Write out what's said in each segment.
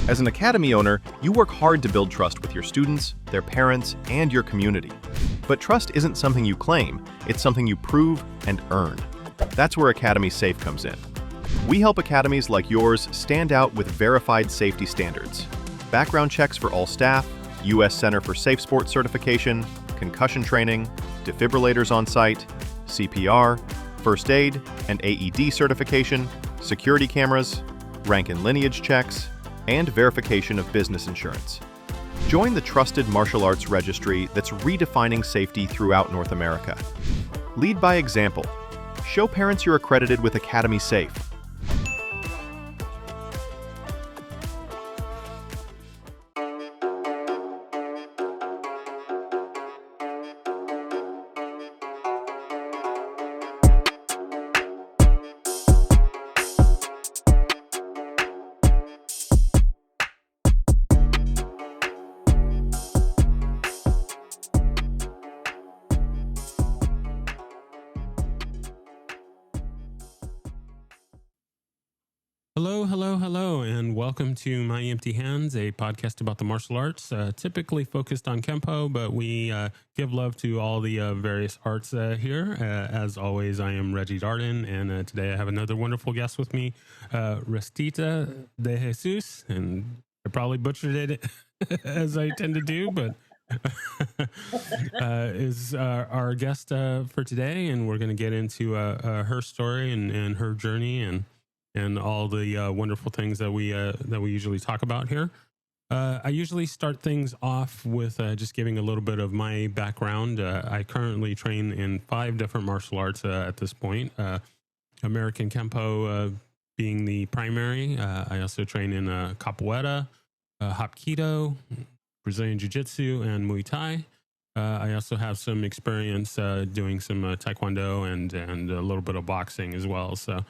As an academy owner, you work hard to build trust with your students, their parents, and your community. But trust isn't something you claim, it's something you prove and earn. That's where Academy Safe comes in. We help academies like yours stand out with verified safety standards. Background checks for all staff, U.S. Center for Safe Sport certification, concussion training, defibrillators on site, CPR, first aid and AED certification, security cameras, rank and lineage checks, and verification of business insurance. Join the trusted martial arts registry that's redefining safety throughout North America. Lead by example. Show parents you're accredited with Academy Safe. Hello, and welcome to My Empty Hands, a podcast about the martial arts, typically focused on Kempo, but we give love to all the various arts here. As always, I am Reggie Darden, and today I have another wonderful guest with me, Restita DeJesus, and I probably butchered it as I tend to do, but is our guest for today, and we're going to get into her story and her journey and all the wonderful things that we usually talk about here. I usually start things off with just giving a little bit of my background. I currently train in 5 different martial arts at this point. American Kempo being the primary. I also train in Capoeira, Hapkido, Brazilian Jiu-Jitsu, and Muay Thai. I also have some experience doing some Taekwondo and a little bit of boxing as well. So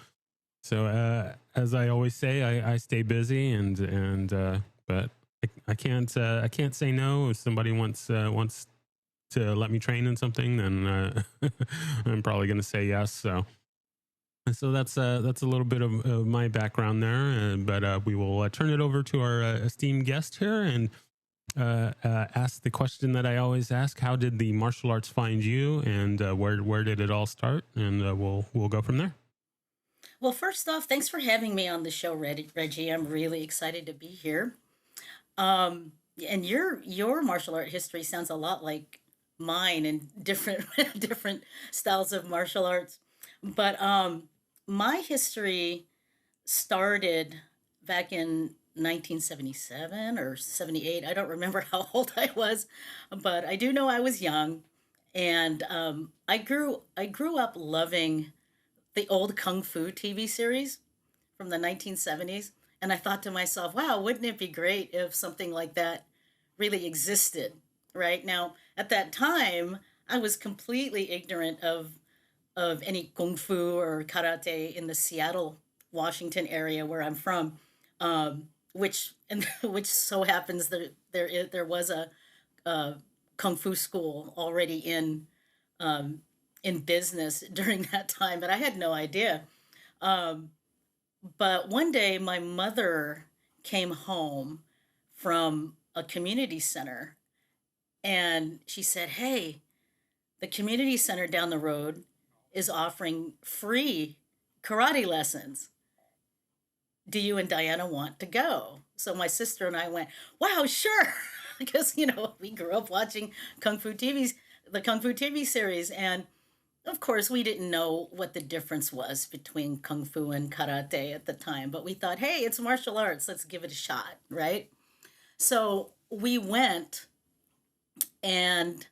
as I always say, I stay busy but I can't say no. If somebody wants to let me train in something, then I'm probably going to say yes. So that's a little bit of my background there. But we will turn it over to our esteemed guest here and ask the question that I always ask: how did the martial arts find you, and where did it all start? And we'll go from there. Well, first off, thanks for having me on the show, Reggie. I'm really excited to be here. And your martial art history sounds a lot like mine in different different styles of martial arts. But my history started back in 1977 or 78. I don't remember how old I was, but I do know I was young, and I grew up loving the old Kung Fu TV series from the 1970s. And I thought to myself, wow, wouldn't it be great if something like that really existed? Right now, at that time, I was completely ignorant of any Kung Fu or karate in the Seattle, Washington area where I'm from, which so happens that there was a Kung Fu school already in business during that time, but I had no idea. Um, but one day, my mother came home from a community center, and she said, "Hey, the community center down the road is offering free karate lessons. Do you and Diana want to go?" So my sister and I went, "Wow, sure." Because, we grew up watching Kung Fu TVs, the Kung Fu TV series. And of course, we didn't know what the difference was between Kung Fu and karate at the time, but we thought, hey, it's martial arts. Let's give it a shot, right? So we went, and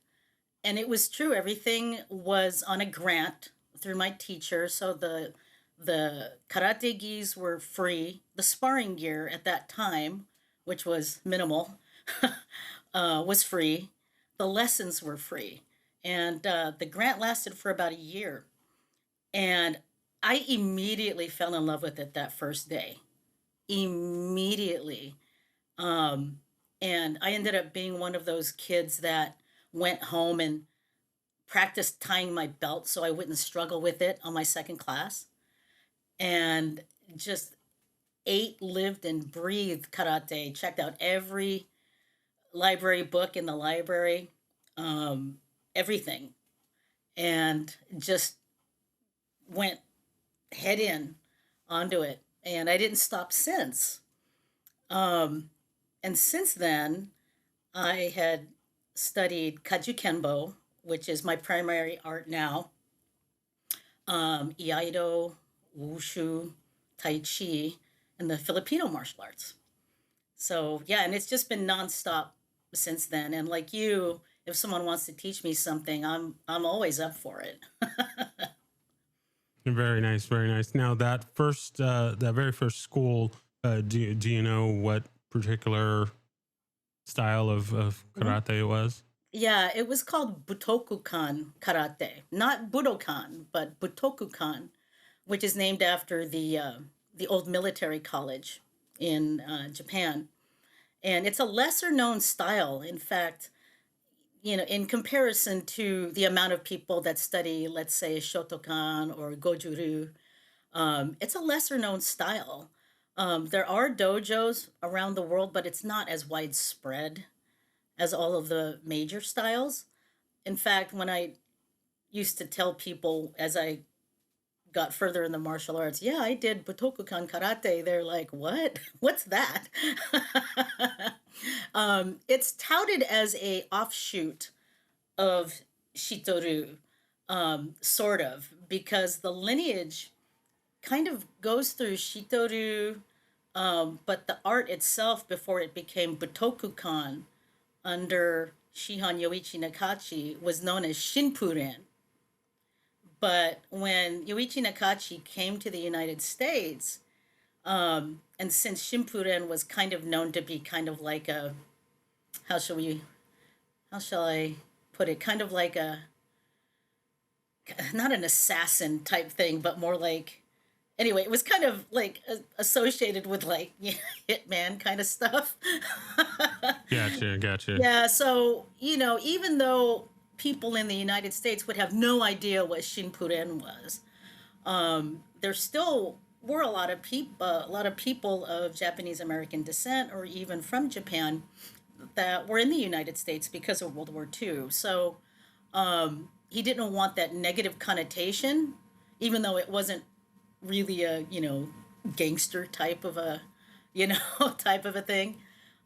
it was true. Everything was on a grant through my teacher. So the karate gis were free. The sparring gear at that time, which was minimal, was free. The lessons were free. And the grant lasted for about a year. And I immediately fell in love with it that first day. Immediately. Um, and I ended up being one of those kids that went home and practiced tying my belt so I wouldn't struggle with it on my second class. And just ate, lived, and breathed karate. Checked out every library book in the library, um, everything, and just went head in onto it. And I didn't stop since. Um, and since then, I had studied Kajukenbo, which is my primary art now, Iaido, Wushu, Tai Chi, and the Filipino martial arts. So yeah, and it's just been nonstop since then. And like you, if someone wants to teach me something, I'm always up for it. Very nice, very nice. Now that very first school, do you know what particular style of Mhm. karate it was? Yeah, it was called Butokukan Karate, not Budokan, but Butokukan, which is named after the old military college in Japan. And it's a lesser known style. In fact, in comparison to the amount of people that study, let's say, Shotokan or Gojuru, it's a lesser known style. There are dojos around the world, but it's not as widespread as all of the major styles. In fact, when I used to tell people as I got further in the martial arts, yeah, I did Butokukan karate. They're like, what? What's that? It's touted as a offshoot of Shitoru, sort of, because the lineage kind of goes through Shitoru, but the art itself before it became Butokukan under Shihan Yoichi Nakachi was known as Shinpuren. But when Yoichi Nakachi came to the United States, and since Shimpuren was kind of known to be kind of like a, how shall we, how shall I put it, kind of like a, not an assassin type thing, but more like, anyway, it was kind of like associated with like hitman kind of stuff. Gotcha, gotcha. Yeah, so, even though people in the United States would have no idea what Shinpuren was, there still were a lot of people of Japanese American descent or even from Japan that were in the United States because of World War II. So he didn't want that negative connotation, even though it wasn't really a, gangster type of a, type of a thing,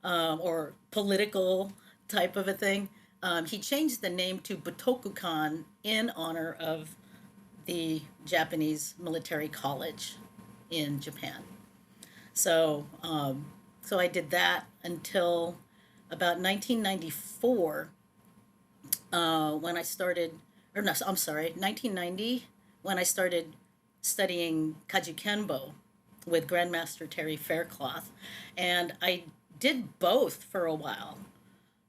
or political type of a thing. He changed the name to Butokukan in honor of the Japanese military college in Japan. So, so I did that until about 1994, when I started, or no, I'm sorry, 1990, when I started studying Kajukenbo with Grandmaster Terry Faircloth. And I did both for a while.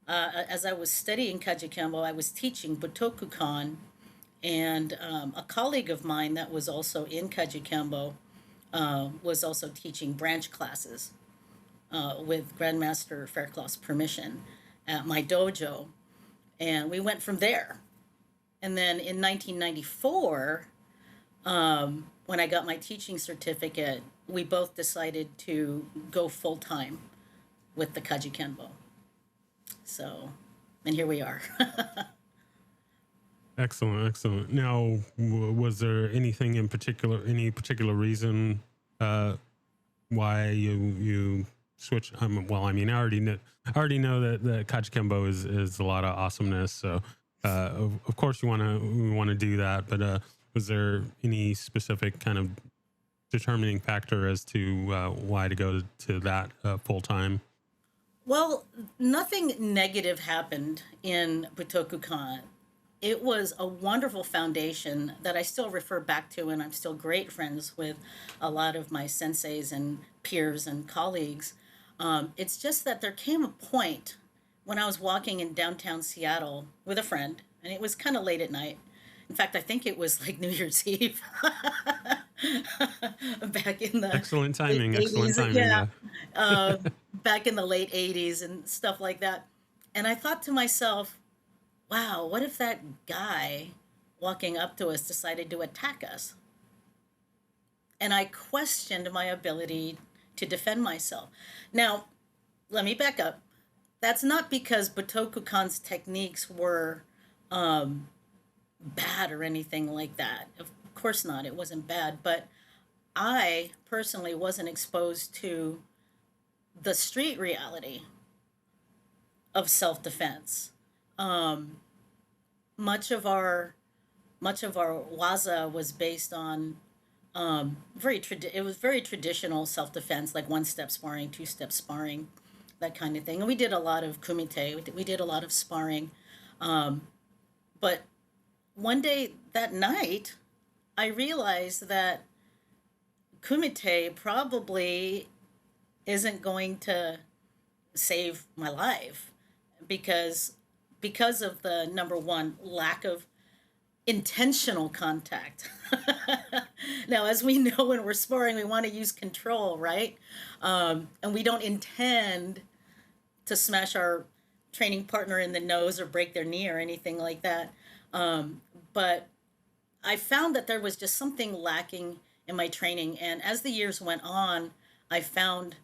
As I was studying Kajukenbo, I was teaching Butokukan, and a colleague of mine that was also in Kajukenbo was also teaching branch classes with Grandmaster Faircloth's permission at my dojo. And we went from there. And then in 1994, when I got my teaching certificate, we both decided to go full time with the Kajukenbo. So, and here we are. Excellent, excellent. Now, was there anything in particular, any particular reason why you switch? Well, I mean, I already know that Kachikembo is a lot of awesomeness. So, of course, we want to do that. But was there any specific kind of determining factor as to why to go to that full time? Well, nothing negative happened in Butokukan. It was a wonderful foundation that I still refer back to, and I'm still great friends with a lot of my senseis and peers and colleagues. It's just that there came a point when I was walking in downtown Seattle with a friend, and it was kind of late at night. In fact, I think it was like New Year's Eve back in the Excellent late timing. Excellent 80s. timing. Yeah, Yeah. uh, back in the late 80s and stuff like that. And I thought to myself, wow, what if that guy walking up to us decided to attack us? And I questioned my ability to defend myself. Now, let me back up. That's not because Botokukan's techniques were um, bad or anything like that. Of course not. It wasn't bad, but I personally wasn't exposed to the street reality of self-defense. Um, much of our much of our waza was based on it was very traditional self-defense, like one-step sparring, two-step sparring, that kind of thing. And we did a lot of kumite. We did a lot of sparring. Um, but one day that night, I realized that kumite probably isn't going to save my life because of the number one lack of intentional contact. Now, as we know, when we're sparring, we want to use control, right? And we don't intend to smash our training partner in the nose or break their knee or anything like that. But I found that there was just something lacking in my training. And as the years went on, I found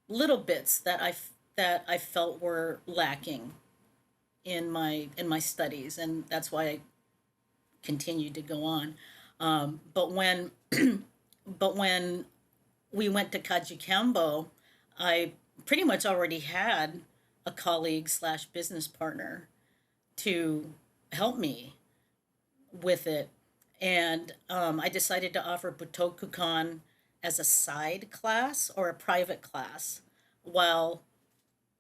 little bits that I felt were lacking in my studies, and that's why I continued to go on. But when but when we went to Kajukenbo, I pretty much already had a colleague slash business partner to help me with it. And I decided to offer Butokukan as a side class or a private class while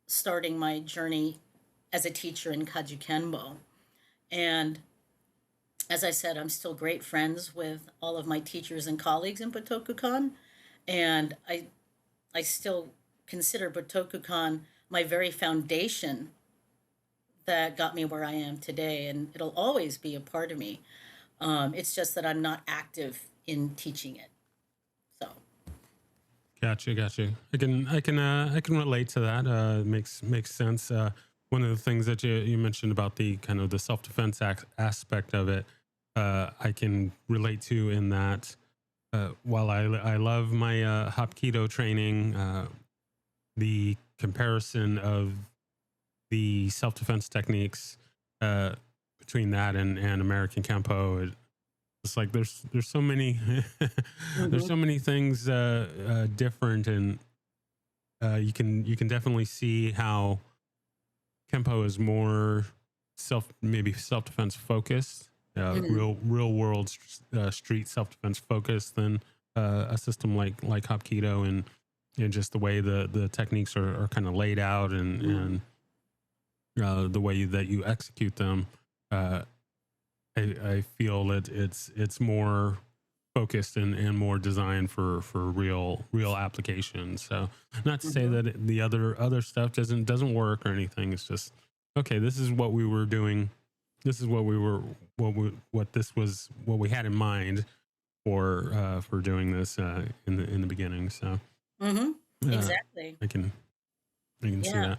starting my journey as a teacher in Kajukenbo. And as I said, I'm still great friends with all of my teachers and colleagues in Butokukan. And I still consider Butokukan my very foundation that got me where I am today. And it'll always be a part of me. It's just that I'm not active in teaching it. So, Gotcha. I can relate to that. Makes sense. One of the things that you mentioned about the kind of the self defense aspect of it, I can relate to in that. While I love my Hapkido training, the comparison of the self defense techniques between that and American Kempo, it's like there's so many there's mhm, so many things different, and you can definitely see how Kempo is more maybe self defense focused, mhm, real world street self defense focused than a system like Hapkido, and just the way the techniques are kind of laid out, mhm, and the way that you execute them. Uh, I feel that it's more focused and more designed for real applications. So not to say mhm, that the other stuff doesn't work or anything. It's just okay. This is what we were doing. This is what we were what we had in mind for doing this in the beginning. So mhm. uh, Exactly. I can see Yeah. that.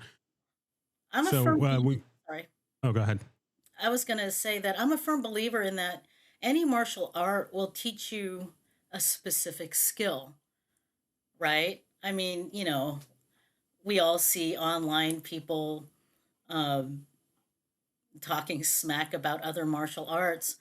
I'm a So firm believer. we Sorry. oh, go ahead. I was going to say that I'm a firm believer in that any martial art will teach you a specific skill, right? I mean, we all see online people um, talking smack about other martial arts,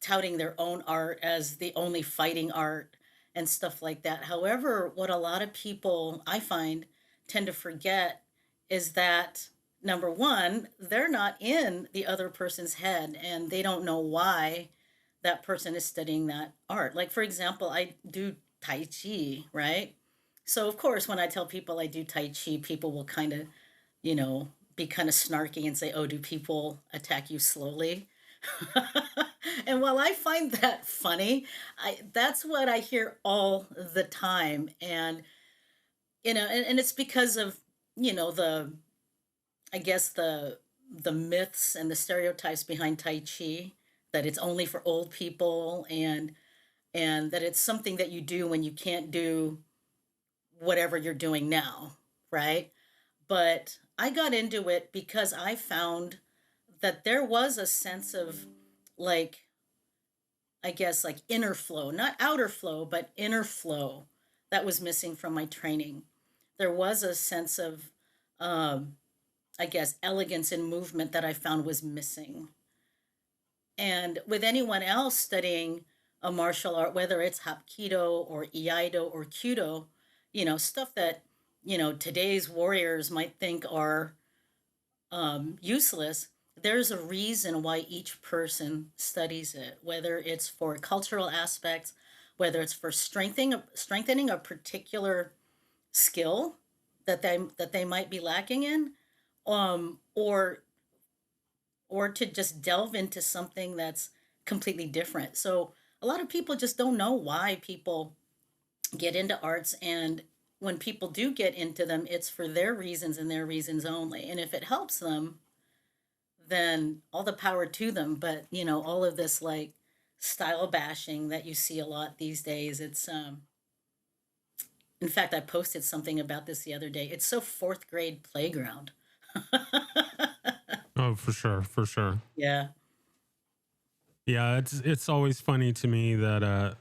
touting their own art as the only fighting art and stuff like that. However, what a lot of people I find tend to forget is that number one, they're not in the other person's head and they don't know why that person is studying that art. Like, for example, I do Tai Chi, right? So, of course, when I tell people I do Tai Chi, people will kind of be kind of snarky and say, "Oh, do people attack you slowly?" And while I find that funny, that's what I hear all the time. And and it's because of the I guess the myths and the stereotypes behind Tai Chi, that it's only for old people, and that it's something that you do when you can't do whatever you're doing now, right? But I got into it because I found that there was a sense of, like, I guess, like inner flow, not outer flow, but inner flow that was missing from my training. There was a sense of, um, I guess, elegance in movement that I found was missing. And with anyone else studying a martial art, whether it's Hapkido or Iaido or Kyudo, stuff that, today's warriors might think are useless, there's a reason why each person studies it, whether it's for cultural aspects, whether it's for strengthening a particular skill that they might be lacking in, or to just delve into something that's completely different. So a lot of people just don't know why people get into arts, and when people do get into them, it's for their reasons and their reasons only. And if it helps them, then all the power to them. But all of this like style bashing that you see a lot these days, it's in fact, I posted something about this the other day. It's so fourth grade playground. Oh, for sure, for sure. Yeah. Yeah, it's always funny to me that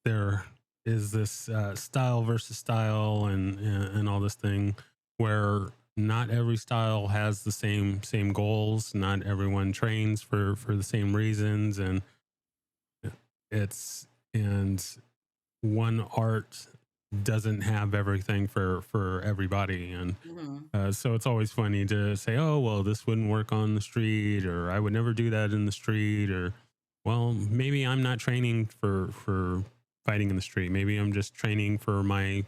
there is this style versus style and all this thing where not every style has the same goals. Not everyone trains for the same reasons, and it's and one art doesn't have everything for everybody. And Mhm. so it's always funny to say, oh, well, this wouldn't work on the street, or I would never do that in the street, or, well, maybe I'm not training for fighting in the street. Maybe I'm just training for my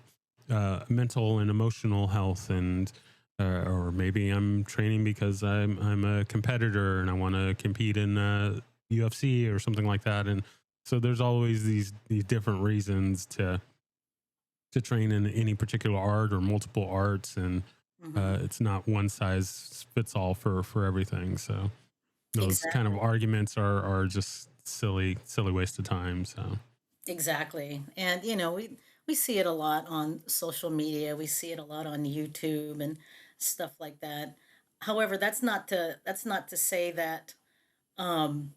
mental and emotional health, and or maybe I'm training because I'm a competitor and I want to compete in UFC or something like that. And so there's always these different reasons to train in any particular art or multiple arts, and Mhm. it's not one size fits all for everything. So those kind of Exactly. arguments are just silly waste of time. So Exactly. And we see it a lot on social media. We see it a lot on YouTube and stuff like that. However, that's not to say that um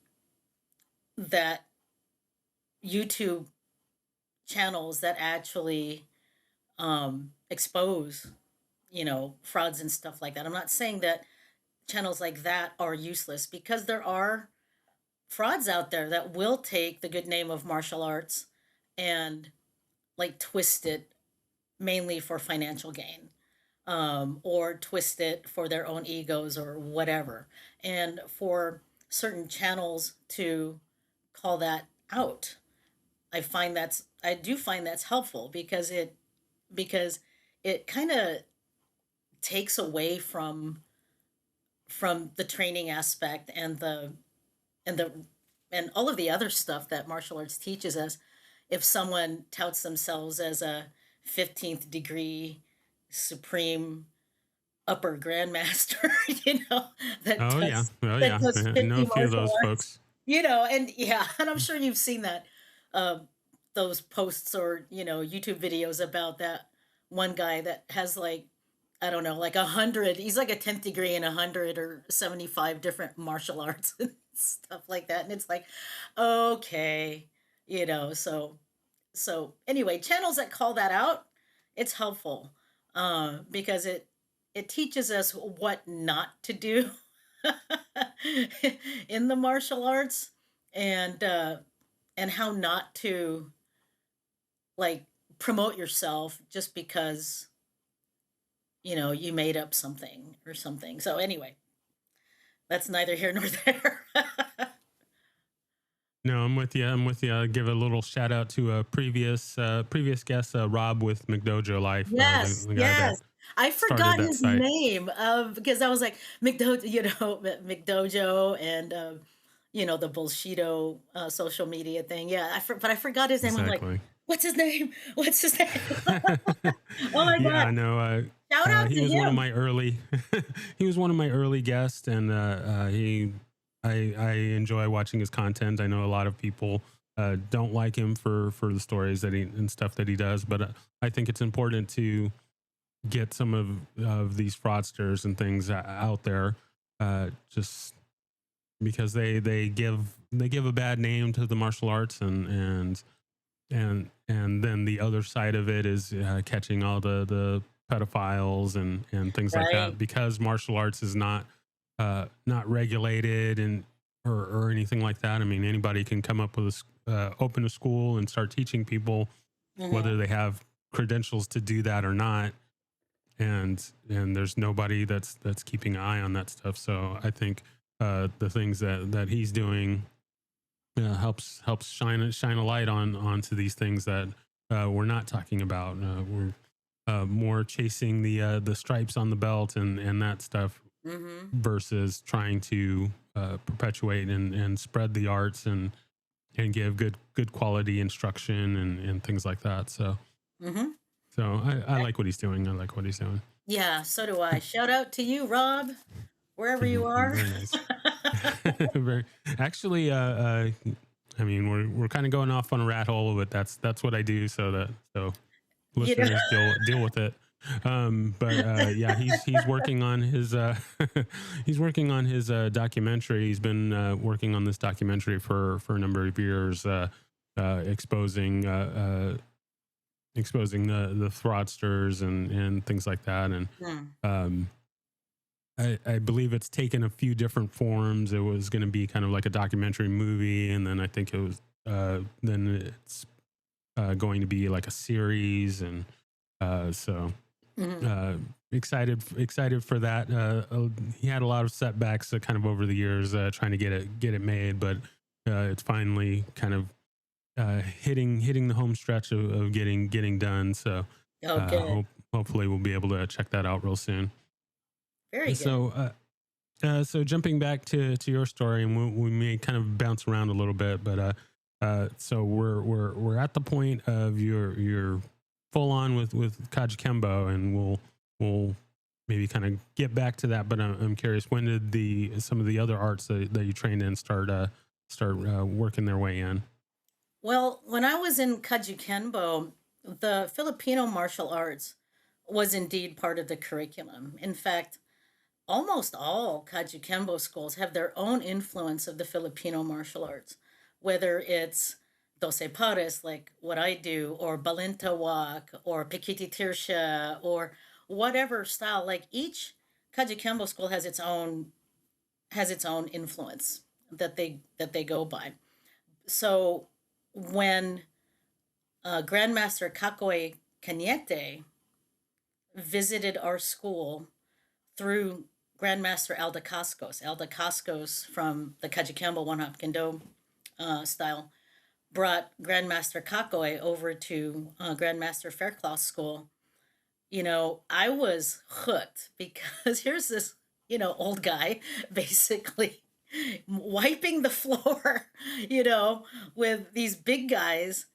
that YouTube channels that actually expose, frauds and stuff like that. I'm not saying that channels like that are useless, because there are frauds out there that will take the good name of martial arts and like twist it mainly for financial gain, or twist it for their own egos or whatever. And for certain channels to call that out, I do find that's helpful, because it kind of takes away from the training aspect and the and all of the other stuff that martial arts teaches us. If someone touts themselves as a 15th degree supreme upper grandmaster, that oh yeah, does oh that yeah, does I know 50 a few of martial those arts, folks. and yeah, and I'm sure you've seen that, uh, those posts or YouTube videos about that one guy that has like, I don't know, like 100. He's like a 10th degree in 175 different martial arts and stuff like that. And it's like, okay, so anyway, channels that call that out, it's helpful, because it teaches us what not to do in the martial arts, and how not to like promote yourself just because you made up something or something. So anyway, that's neither here nor there. No, I'm with you. I'm with you. I'll give a little shout out to a previous guest, Rob with McDojo Life, Yes, the guy that yes. I started forgot that his site. name, because I was like McDojo, McDojo, and the Bullshido social media thing. Yeah, but I forgot his name. I'm like, Exactly. what's his name? What's his name? Oh my Yeah, god! I know. Shout out He to was one of him. my early, he was one of my early guests, and I enjoy watching his content. I know a lot of people don't like him for the stories that he and stuff that he does, but I think it's important to get some of these fraudsters and things out there, just because they give a bad name to the martial arts, and and then the other side of it is catching all the pedophiles and things like that, Right. because martial arts is not regulated and or anything like that. I mean, anybody can come up with open a school and start teaching people, whether Hmm. they have credentials to do that or not. And there's nobody that's keeping an eye on that stuff. So I think the things that he's doing helps shine a light onto these things that we're not talking about. We're more chasing the stripes on the belt and that stuff, Hmm. versus trying to perpetuate and spread the arts and give good quality instruction and things like that. Hmm. So I like what he's doing. I like what he's doing. Yeah, so do I. Shout out to you, Rob, wherever you are. Very nice. Very actually. I mean, we're kind of going off on a rat hole, but that's what I do. So You know. listeners deal with it. But yeah, he's working on his he's working on his documentary. He's been working on this documentary for a number of years, exposing exposing the fraudsters and things like that. And Hmm. um, I believe it's taken a few different forms. It was going to be kind of like a documentary movie, and then I think it was then it's going to be like a series, and so Hmm. uh, excited for that. He had a lot of setbacks kind of over the years trying to get it made, but it's finally kind of hitting the home stretch of getting done. So Oh, good. hopefully we'll be able to check that out real soon. Very good. So jumping back to your story, and we may kind of bounce around a little bit, but so we're at the point of your full on with Kajikembo, and we'll maybe kind of get back to that. But I'm curious, when did some of the other arts that you trained in start working their way in? Well, when I was in Kajukenbo, the Filipino martial arts was indeed part of the curriculum. In fact, almost all Kajukenbo schools have their own influence of the Filipino martial arts, whether it's Doce Pares, like what I do, or Balintawak, or Pikiti Tirsha, or whatever style. Like each Kajukenbo school has its own influence that they go by. So when Grandmaster Kakoy Cañete visited our school through Grandmaster Alda Cascos from the Kajikembo One Hop Kendo style, brought Grandmaster Kakoy over to Grandmaster Faircloth School. I was hooked because here's this, old guy basically wiping the floor, you know, with these big guys.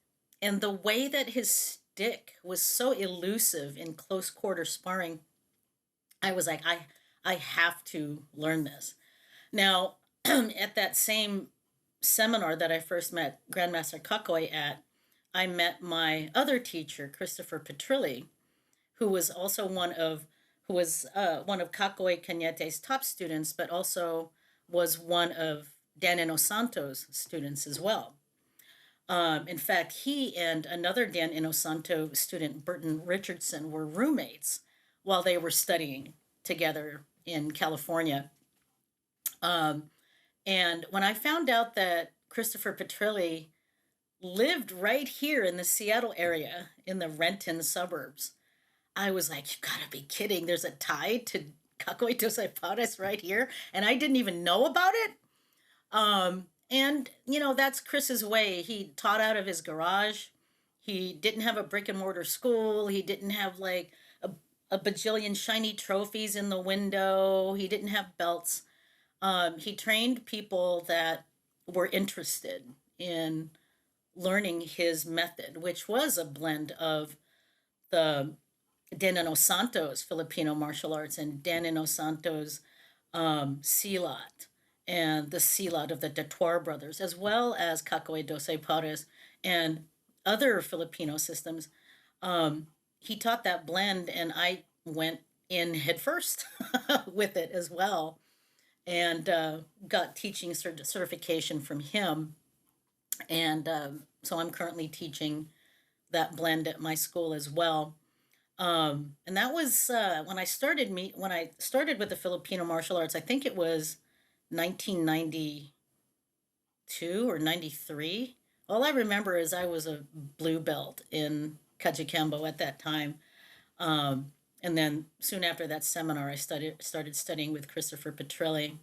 And the way that his stick was so elusive in close quarter sparring, I was like, I have to learn this. Now, at that same seminar that I first met Grandmaster Kakoy at, I met my other teacher, Christopher Petrilli, who was also one of Kakoy Cañete's top students, but also was one of Dan Inosanto's students as well. In fact, he and another Dan Inosanto student, Burton Richardson, were roommates while they were studying together in California. Um, and when I found out that Christopher Petrilli lived right here in the Seattle area in the Renton suburbs, I was like, you gotta be kidding. There's a tie to Cacoy dos Aipares right here. And I didn't even know about it. And, that's Chris's way. He taught out of his garage. He didn't have a brick and mortar school. He didn't have like a bajillion shiny trophies in the window. He didn't have belts. He trained people that were interested in learning his method, which was a blend of the Danilo Santos Filipino martial arts and Danilo Santos silat and the silat of the Detuar brothers, as well as Cacoy dos Pares and other Filipino systems. He taught that blend, and I went in headfirst with it as well, and got teaching certification from him. And so I'm currently teaching that blend at my school as well. And that was when I started with the Filipino martial arts. I think it was 1992 or 93. All I remember is I was a blue belt in Kajikembo at that time. And then soon after that seminar, I started studying with Christopher Petrilli.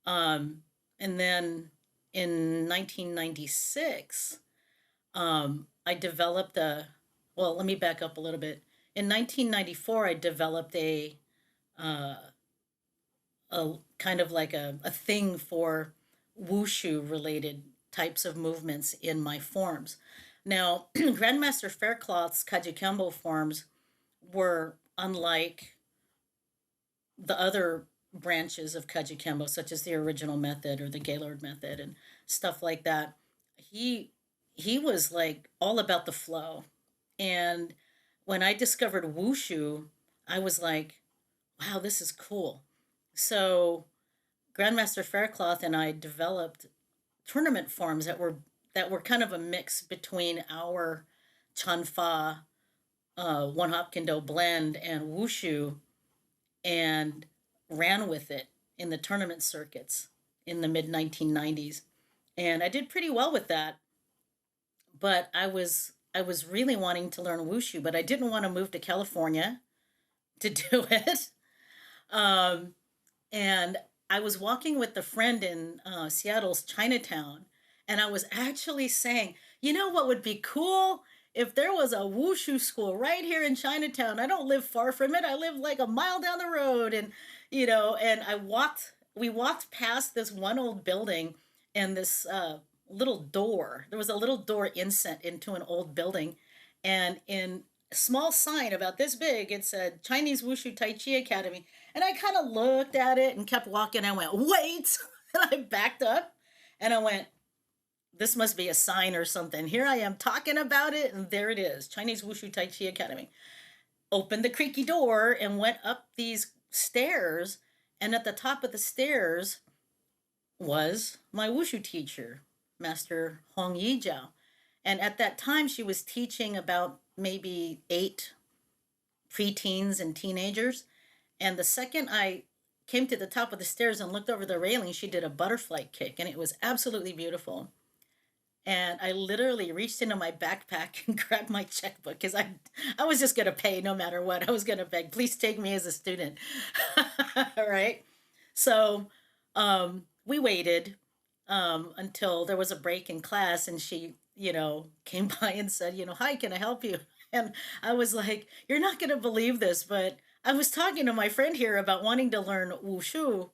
Um, and then in 1996, I developed well, let me back up a little bit. In 1994, I developed uh, a kind of like a thing for wushu related types of movements in my forms. Now, Grandmaster Faircloth's Kajikembo forms were unlike the other branches of Kajikembo, such as the original method or the Gaylord method and stuff like that. He he was like all about the flow. And when I discovered wushu, I was like, wow, this is cool. So Grandmaster Faircloth and I developed tournament forms that were kind of a mix between our Chanfa one hop kendo blend and wushu, and ran with it in the tournament circuits in the mid 1990s. And I did pretty well with that, but I was really wanting to learn wushu, but I didn't want to move to California to do it. Um, and I was walking with a friend in Seattle's Chinatown, and I was actually saying, you know what would be cool if there was a wushu school right here in Chinatown. I don't live far from it. I live like a mile down the road, and and we walked past this one old building and this little door. There was a little door inset into an old building, and in a small sign about this big, it said Chinese Wushu Tai Chi Academy. And I kind of looked at it and kept walking. I went, wait! And I backed up and I went, this must be a sign or something. Here I am talking about it, and there it is, Chinese Wushu Tai Chi Academy. Opened the creaky door and went up these stairs, and at the top of the stairs was my wushu teacher, Master Hong Yijiao. And at that time, she was teaching about maybe 8 preteens and teenagers. And the second I came to the top of the stairs and looked over the railing, she did a butterfly kick, and it was absolutely beautiful. And I literally reached into my backpack and grabbed my checkbook because I was just going to pay no matter what. I was going to beg, please take me as a student. All right. So we waited until there was a break in class, and she, came by and said, hi, can I help you? And I was like, you're not going to believe this, but I was talking to my friend here about wanting to learn wushu,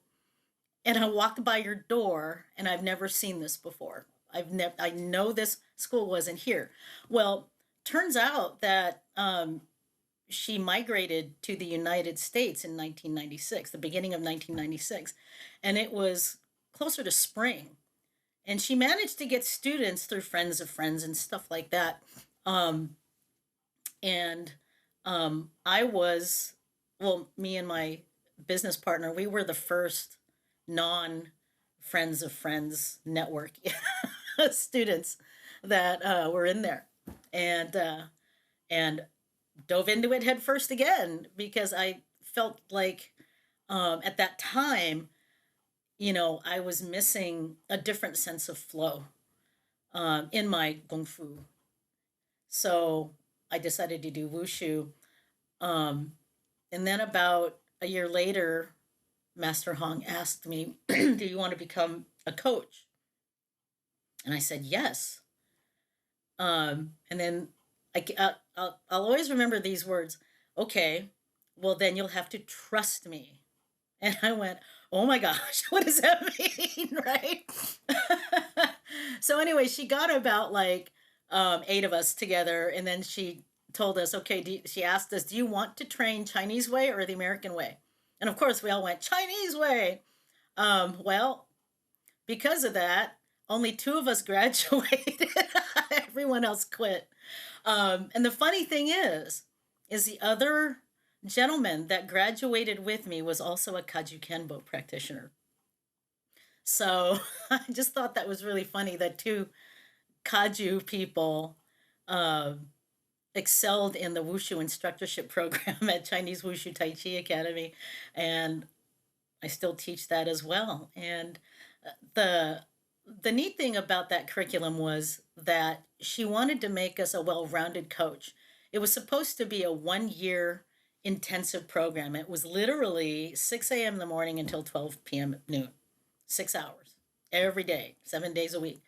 and I walked by your door, and I've never seen this before. I know this school wasn't here. Well, turns out that she migrated to the United States in 1996, the beginning of 1996, and it was closer to spring. And she managed to get students through friends of friends and stuff like that. Um, and I was, well, me and my business partner, we were the first non friends of friends network students that were in there, and and dove into it head first again because I felt like at that time, I was missing a different sense of flow in my kung fu. So I decided to do wushu. Um, and then about a year later, Master Hong asked me, do you want to become a coach? And I said, yes. And then I'll always remember these words. Okay, well, then you'll have to trust me. And I went, oh my gosh, what does that mean? Right? So anyway, she got about like 8 of us together. And then she told us, okay, she asked us, do you want to train Chinese way or the American way? And of course, we all went Chinese way. Well, because of that, only 2 of us graduated. Everyone else quit. And the funny thing is the other gentleman that graduated with me was also a Kaju Kenbo practitioner. So I just thought that was really funny that 2 Kaju people excelled in the Wushu instructorship program at Chinese Wushu Tai Chi Academy, and I still teach that as well. And the the neat thing about that curriculum was that she wanted to make us a well-rounded coach. It was supposed to be a 1 year intensive program. It was literally 6 a.m. in the morning until 12 p.m. at noon, 6 hours every day, 7 days a week.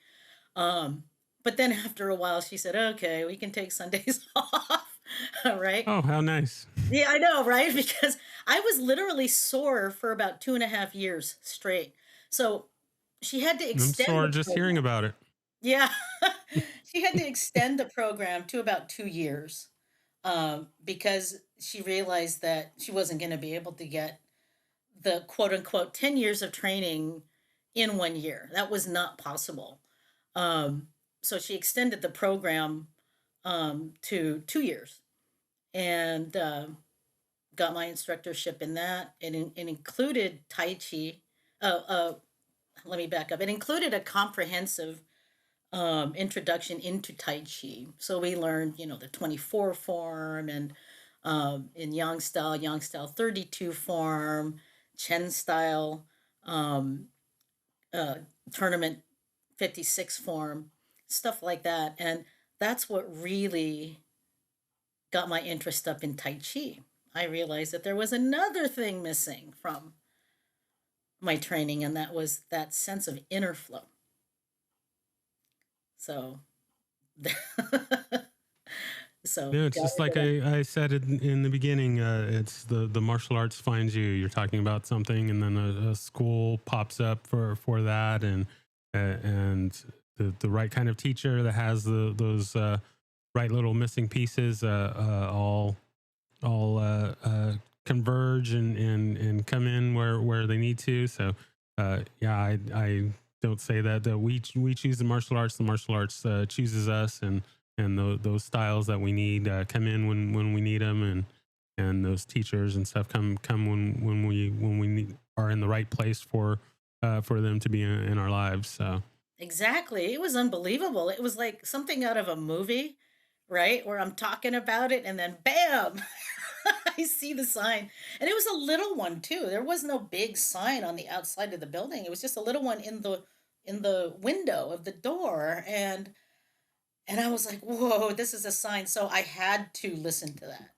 But then after a while, she said, "Okay, we can take Sundays off." All right. Oh, how nice. Yeah, I know, right? Because I was literally sore for about 2.5 years straight. So she had to I'm extend sore the just hearing program. about it. Yeah. She had to extend the program to about 2 years, because she realized that she wasn't going to be able to get the quote unquote 10 years of training in 1 year. That was not possible. Um, so she extended the program to 2 years, and got my instructorship in that. It included Tai Chi. Uh, uh, Let me back up. It included a comprehensive introduction into Tai Chi. So we learned, the 24 form, and in Yang style 32 form, Chen style, um, uh, tournament 56 form, stuff like that. And that's what really got my interest up in Tai Chi. I realized that there was another thing missing from my training, and that was that sense of inner flow. So, so Yeah, it's got just like into that. I said in the beginning. It's the martial arts finds you. You're talking about something, and then a school pops up for that, and the right kind of teacher that has those right little missing pieces all converge and come in where they need to. So yeah, I don't say that we choose the martial arts chooses us, and those styles that we need come in when we need them, and those teachers and stuff come when we are in the right place for them to be in our lives. So Exactly. It was unbelievable. It was like something out of a movie, right? Where I'm talking about it and then bam, I see the sign. And it was a little one too. There was no big sign on the outside of the building. It was just a little one in the window of the door, and I was like, "Whoa, this is a sign." So I had to listen to that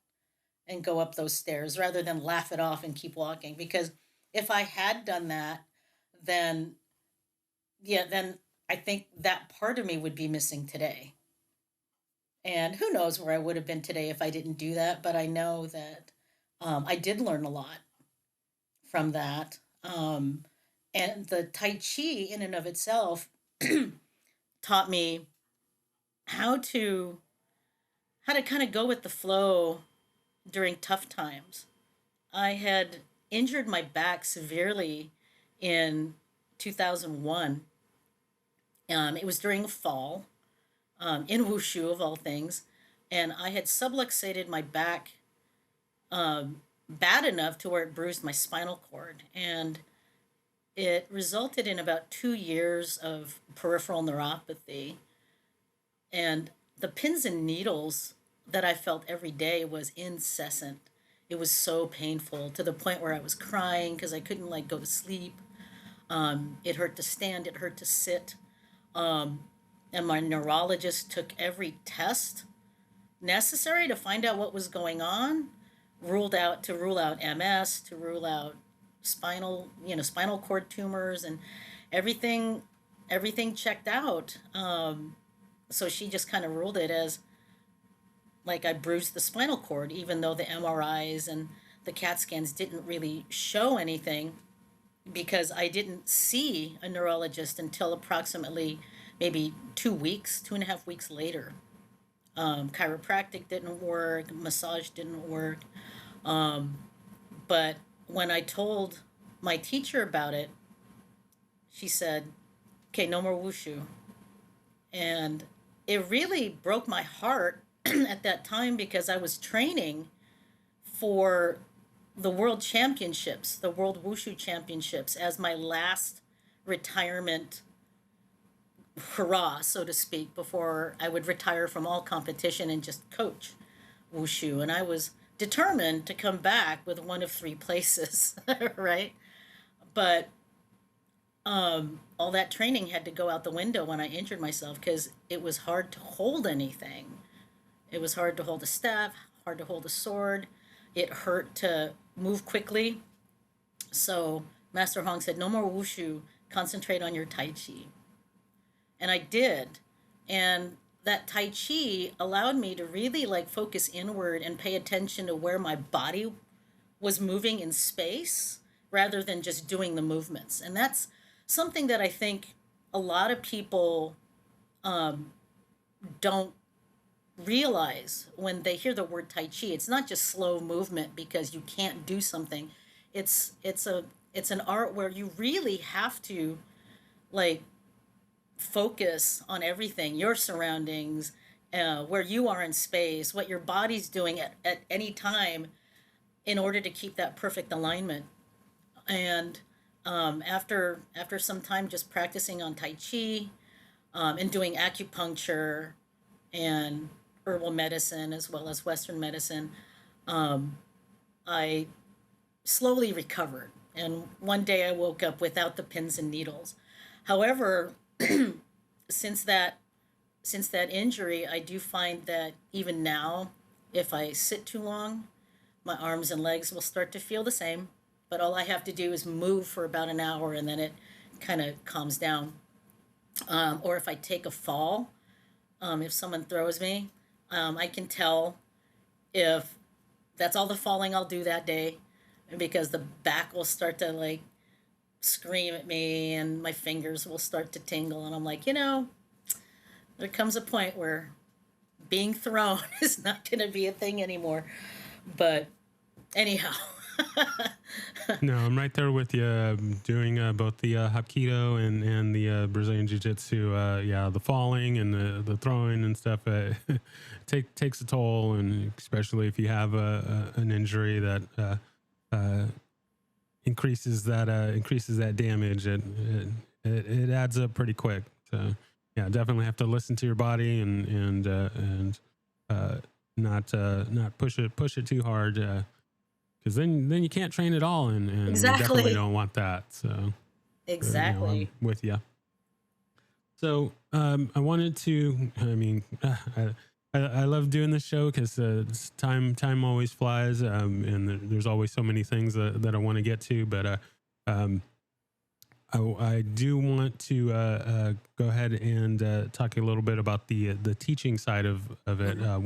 and go up those stairs rather than laugh it off and keep walking, because if I had done that, then yeah, then I think that part of me would be missing today. And who knows where I would have been today if I didn't do that. But I know that I did learn a lot from that. And the Tai Chi, in and of itself, taught me how to kind of go with the flow during tough times. I had injured my back severely in 2001. It was during fall, in wushu of all things, and I had subluxated my back bad enough to where it bruised my spinal cord, and it resulted in about 2 years of peripheral neuropathy. And the pins and needles that I felt every day was incessant. It was so painful to the point where I was crying because I couldn't like go to sleep. It hurt to stand, it hurt to sit. Um, and my neurologist took every test necessary to find out what was going on, rule out MS, to rule out spinal cord tumors, and everything everything checked out. So she just kind of ruled it as like I bruised the spinal cord, even though the MRIs and the CAT scans didn't really show anything, because I didn't see a neurologist until approximately maybe 2 weeks, 2.5 weeks later. Chiropractic didn't work, massage didn't work. Um, but when I told my teacher about it, she said, "Okay, no more wushu." And it really broke my heart at that time, because I was training for the world championships, the world wushu championships, as my last retirement hurrah, so to speak, before I would retire from all competition and just coach wushu. And I was determined to come back with one of three places, right? But all that training had to go out the window when I injured myself because it was hard to hold anything. It was hard to hold a staff, hard to hold a sword. It hurt to move quickly. So Master Hong said, "No more wushu. Concentrate on your tai chi." And I did. And that tai chi allowed me to really like focus inward and pay attention to where my body was moving in space rather than just doing the movements. And that's something that I think a lot of people don't realize when they hear the word tai chi. It's not just slow movement because you can't do something. It's an art where you really have to like focus on everything, your surroundings, where you are in space, what your body's doing at any time in order to keep that perfect alignment. And after some time just practicing on Tai Chi and doing acupuncture and herbal medicine as well as Western medicine, I slowly recovered. And one day I woke up without the pins and needles. However, since that since that injury, I do find that even now, if I sit too long, my arms and legs will start to feel the same. But all I have to do is move for about an hour and then it kind of calms down. Or if I take a fall, if someone throws me, I can tell if that's all the falling I'll do that day because the back will start to like scream at me and my fingers will start to tingle. And I'm like, there comes a point where being thrown is not going to be a thing anymore. But anyhow. No, I'm right there with you. Doing both the Hapkido and the Brazilian Jiu-Jitsu. Yeah, the falling and the throwing and stuff takes a toll, and especially if you have an injury that increases that damage, it adds up pretty quick. So yeah, definitely have to listen to your body and not push it too hard. Because then you can't train at all, and we definitely Exactly. don't want that. So, I'm Exactly. with you. So, I wanted to. I mean, I love doing this show because time always flies, and there's always so many things that I want to get to. But I do want to go ahead and talk a little bit about the teaching side of it. Mhm.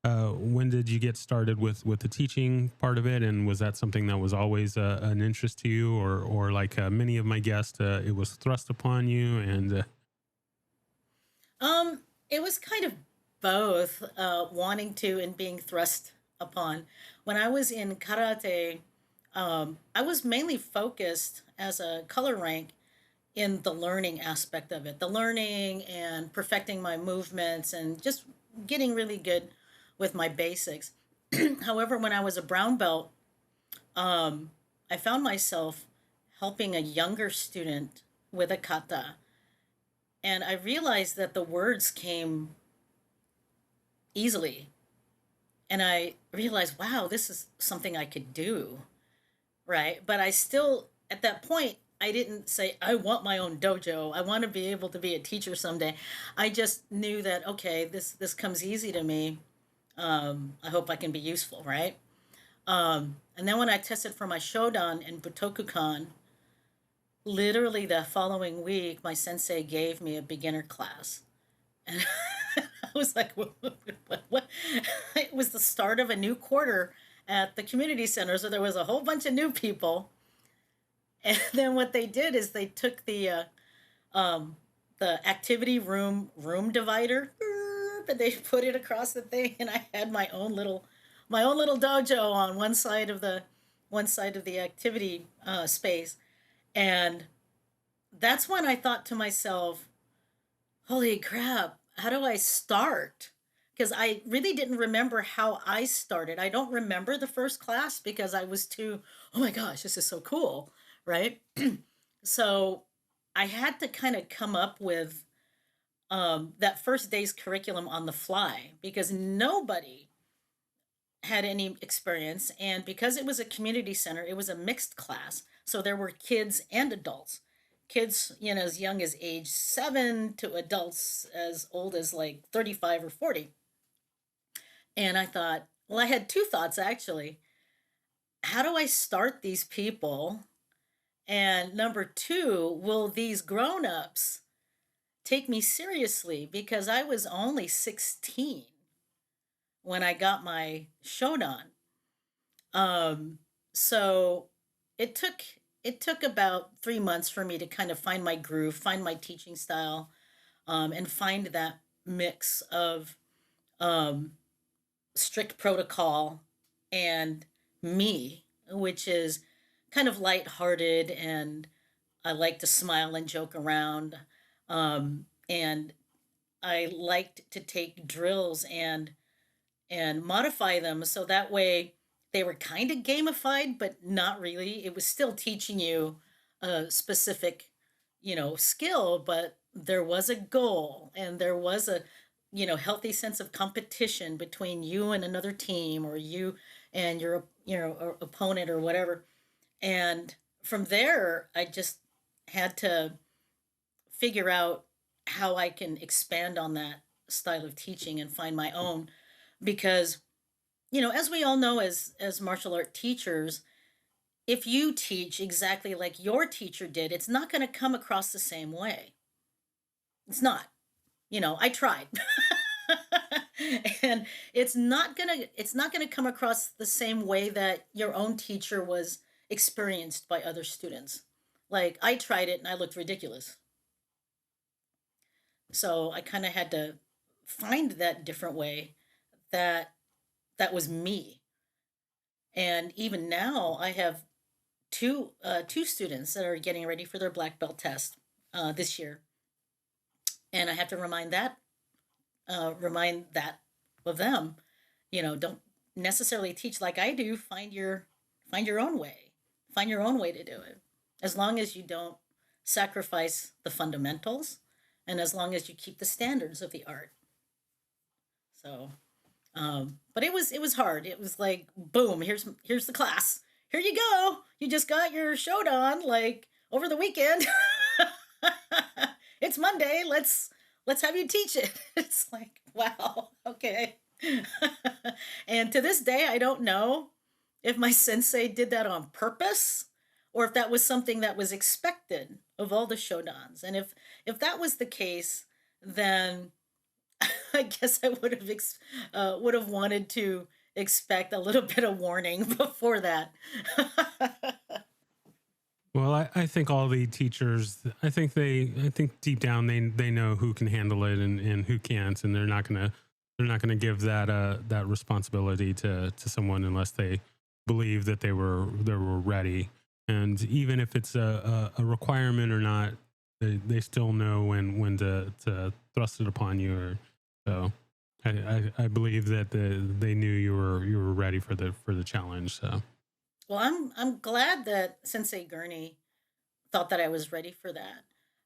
When did you get started with the teaching part of it, and was that something that was always an interest to you, or like many of my guests, it was thrust upon you? And It was kind of both wanting to and being thrust upon. When I was in karate, I was mainly focused as a color rank in the learning aspect of it, the learning and perfecting my movements and just getting really good with my basics. However, when I was a brown belt, um, I found myself helping a younger student with a kata. And I realized that the words came easily. And I realized, wow, this is something I could do. Right. But I still, at that point, I didn't say, I want my own dojo. I want to be able to be a teacher someday. I just knew that, okay, this comes easy to me. I hope I can be useful. Right. And then when I tested for my Shodan in Butokukan, literally the following week, my sensei gave me a beginner class. And I was like, what? It was the start of a new quarter at the community center. So there was a whole bunch of new people. And then what they did is they took the activity room divider and they put it across the thing. And I had my own little dojo on one side of the activity space. And that's when I thought to myself, holy crap, how do I start? Because I really didn't remember how I started. I don't remember the first class because I was too, oh my gosh, this is so cool, right? So I had to kind of come up with that first day's curriculum on the fly because nobody had any experience. And because it was a community center, it was a mixed class. So there were kids and adults. Kids, as young as age 7 to adults as old as like 35 or 40. And I thought, well, I had two thoughts actually. How do I start these people? And number two, will these grown-ups take me seriously? Because I was only 16 when I got my Shodan. Um, so it took it took about 3 months for me to kind of find my groove, find my teaching style, and find that mix of um, strict protocol and me, which is kind of lighthearted and I like to smile and joke around. And I liked to take drills and modify them so that way they were kind of gamified, but not really. It was still teaching you a specific, skill, but there was a goal and there was a, healthy sense of competition between you and another team or you and your, opponent or whatever. And from there, I just had to figure out how I can expand on that style of teaching and find my own because as we all know as martial art teachers, if you teach exactly like your teacher did, it's not going to come across the same way. It's not. I tried. And it's not going to come across the same way that your own teacher was experienced by other students. Like I tried it and I looked ridiculous. So I kind of had to find that different way that that was me. And even now, I have two students that are getting ready for their black belt test this year, and I have to remind that of them. Don't necessarily teach like I do. Find your own way. Find your own way to do it. As long as you don't sacrifice the fundamentals, and as long as you keep the standards of the art. So but it was hard. It was like, boom, here's the class. Here you go. You just got your Shodan like over the weekend. It's Monday. Let's have you teach it. It's like, wow, okay. And to this day, I don't know if my sensei did that on purpose or if that was something that was expected of all the Shodans. And if that was the case, then I guess I would have wanted to expect a little bit of warning before that. Well, I think all the teachers, I think deep down they know who can handle it and who can't, and they're not gonna give that responsibility to someone unless they believe that they were ready. And even if it's a requirement or not, they still know when to thrust it upon you. Or so I believe that they knew you were ready for the challenge. So Well, I'm glad that Sensei Gurney thought that I was ready for that.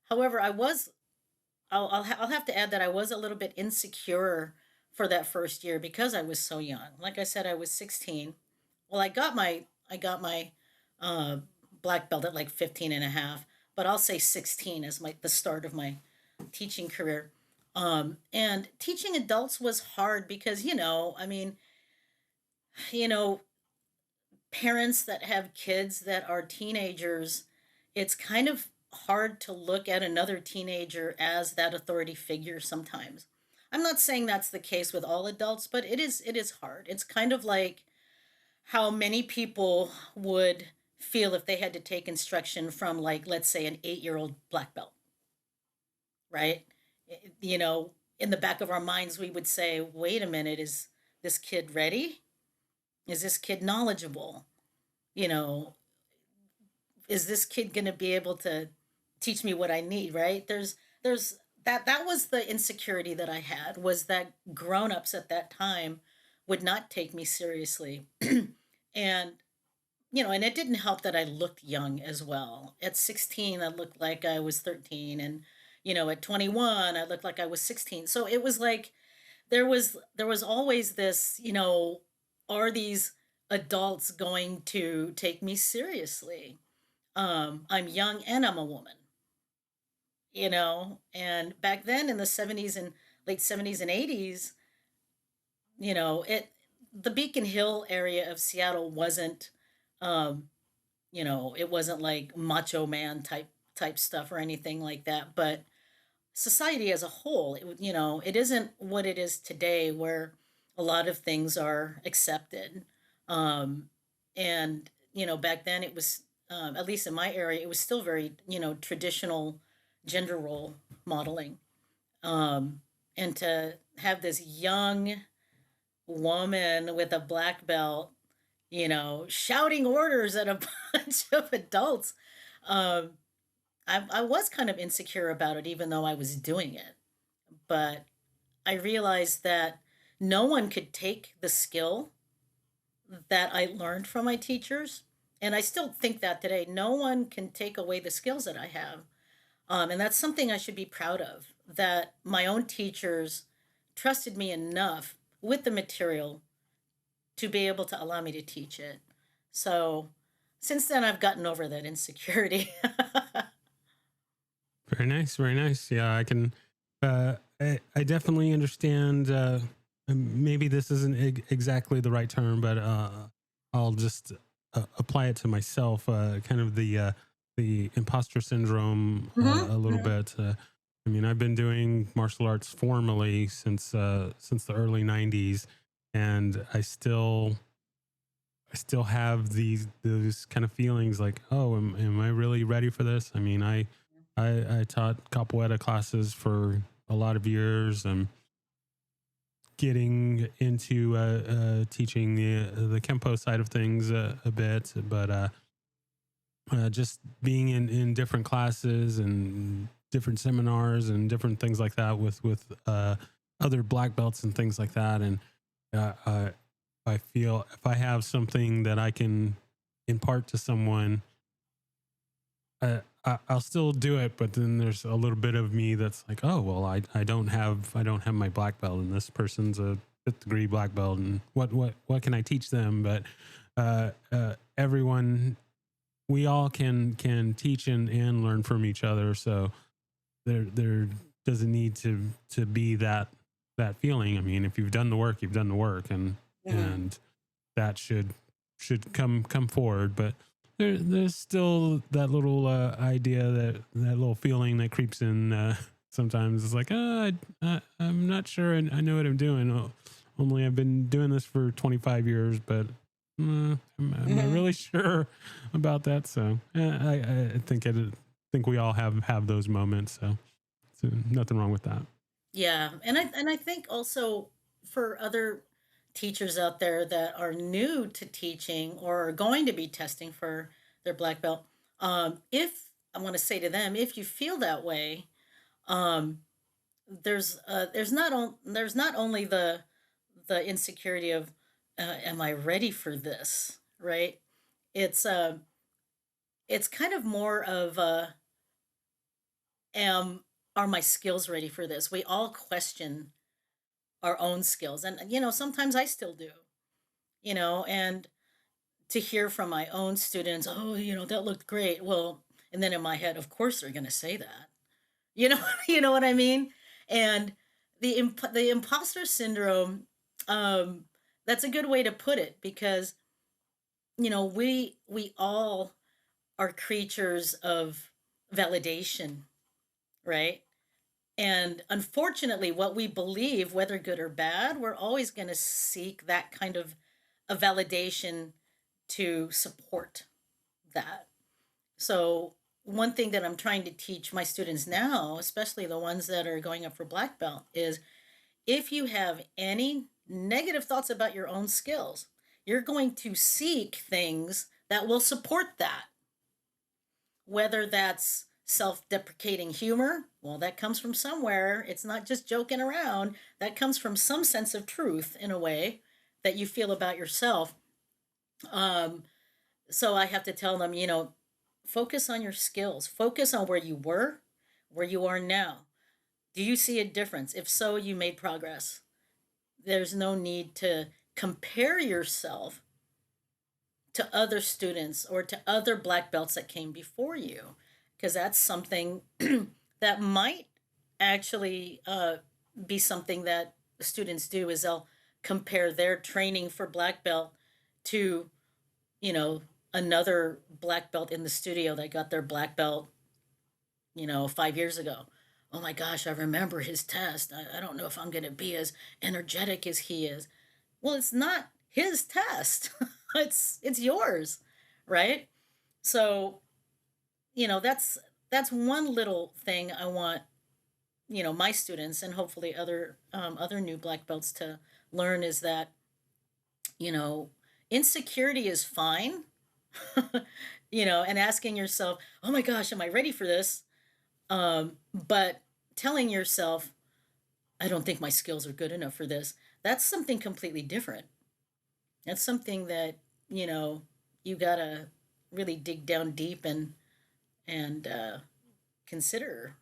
However, I'll have to add that I was a little bit insecure for that first year because I was so young. Like I said, I was 16. Well, I got my uh, black belt at like 15 and a half, but I'll say 16 as the start of my teaching career. And teaching adults was hard because I mean, you know, parents that have kids that are teenagers, it's kind of hard to look at another teenager as that authority figure sometimes. I'm not saying that's the case with all adults, but it is hard. It's kind of like how many people would feel if they had to take instruction from like let's say an 8-year-old black belt, right? In the back of our minds we would say, "Wait a minute, is this kid ready? Is this kid knowledgeable? You know, is this kid going to be able to teach me what I need?" Right? There's that was the insecurity that I had, was that grown-ups at that time would not take me seriously. And and it didn't help that I looked young as well. At 16, I looked like I was 13, and at 21, I looked like I was 16. So it was like there was always this, are these adults going to take me seriously? I'm young and I'm a woman, and back then in the 70s and late 70s and 80s, it the Beacon Hill area of Seattle wasn't um it wasn't like macho man type stuff or anything like that, but society as a whole, it isn't what it is today where a lot of things are accepted. Um and back then it was, at least in my area, it was still very, traditional gender role modeling. Um and to have this young woman with a black belt, shouting orders at a bunch of adults. Um, I was kind of insecure about it, even though I was doing it. But I realized that no one could take the skill that I learned from my teachers. And I still think that today. No one can take away the skills that I have. And that's something I should be proud of, that my own teachers trusted me enough with the material to be able to allow me to teach it. So since then, I've gotten over that insecurity. Very nice, very nice. Yeah, I can. I definitely understand. Maybe this isn't exactly the right term, but I'll just apply it to myself. Kind of the imposter syndrome a little Mhm. bit. I mean, I've been doing martial arts formally since the early '90s, and I still have those kind of feelings like, oh, am I really ready for this? I mean, I taught capoeira classes for a lot of years. I'm getting into teaching the kempo side of things a bit, but just being in different classes and different seminars and different things like that with other black belts and things like that, and uh, I feel if I have something that I can impart to someone, I'll still do it. But then there's a little bit of me that's like, oh well, I don't have my black belt, and this person's a fifth degree black belt, and what can I teach them? But everyone, we all can teach and learn from each other. So there doesn't need to be that feeling. I mean, if you've done the work, you've done the work, and Mhm. and that should come forward. But there's still that little idea, that little feeling that creeps in sometimes. It's like, I'm not sure I know what I'm doing. Only I've been doing this for 25 years, but am I Mhm. really sure about that? So I think we all have those moments. So nothing wrong with that. Yeah, and I think also for other teachers out there that are new to teaching or are going to be testing for their black belt, if I want to say to them, if you feel that way, um, there's not only the insecurity of, am I ready for this, right? It's it's kind of more of, am are my skills ready for this? We all question our own skills, and sometimes I still do, and to hear from my own students, oh, that looked great. Well, and then in my head, of course they're going to say that. You know, you know what I mean? And the imposter syndrome, um, that's a good way to put it, because we all are creatures of validation, right? And unfortunately, what we believe, whether good or bad, we're always going to seek that kind of a validation to support that. So, one thing that I'm trying to teach my students now, especially the ones that are going up for black belt, is if you have any negative thoughts about your own skills, you're going to seek things that will support that. Whether that's self deprecating humor, well, that comes from somewhere. It's not just joking around. That comes from some sense of truth in a way that you feel about yourself. Um, So I have to tell them, focus on your skills, focus on where you were, where you are now. Do you see a difference? If so, you made progress. There's no need to compare yourself to other students or to other black belts that came before you, because that's something that might actually be something that students do is they'll compare their training for black belt to, you know, another black belt in the studio that got their black belt, 5 years ago. Oh my gosh, I remember his test. I don't know if I'm going to be as energetic as he is. Well, it's not his test. It's yours, right? So, that's one little thing I want, my students and hopefully other new black belts to learn is that, you know, insecurity is fine. And asking yourself, "Oh my gosh, am I ready for this?" But telling yourself, "I don't think my skills are good enough for this." That's something completely different. That's something that, you know, you gotta really dig down deep and consider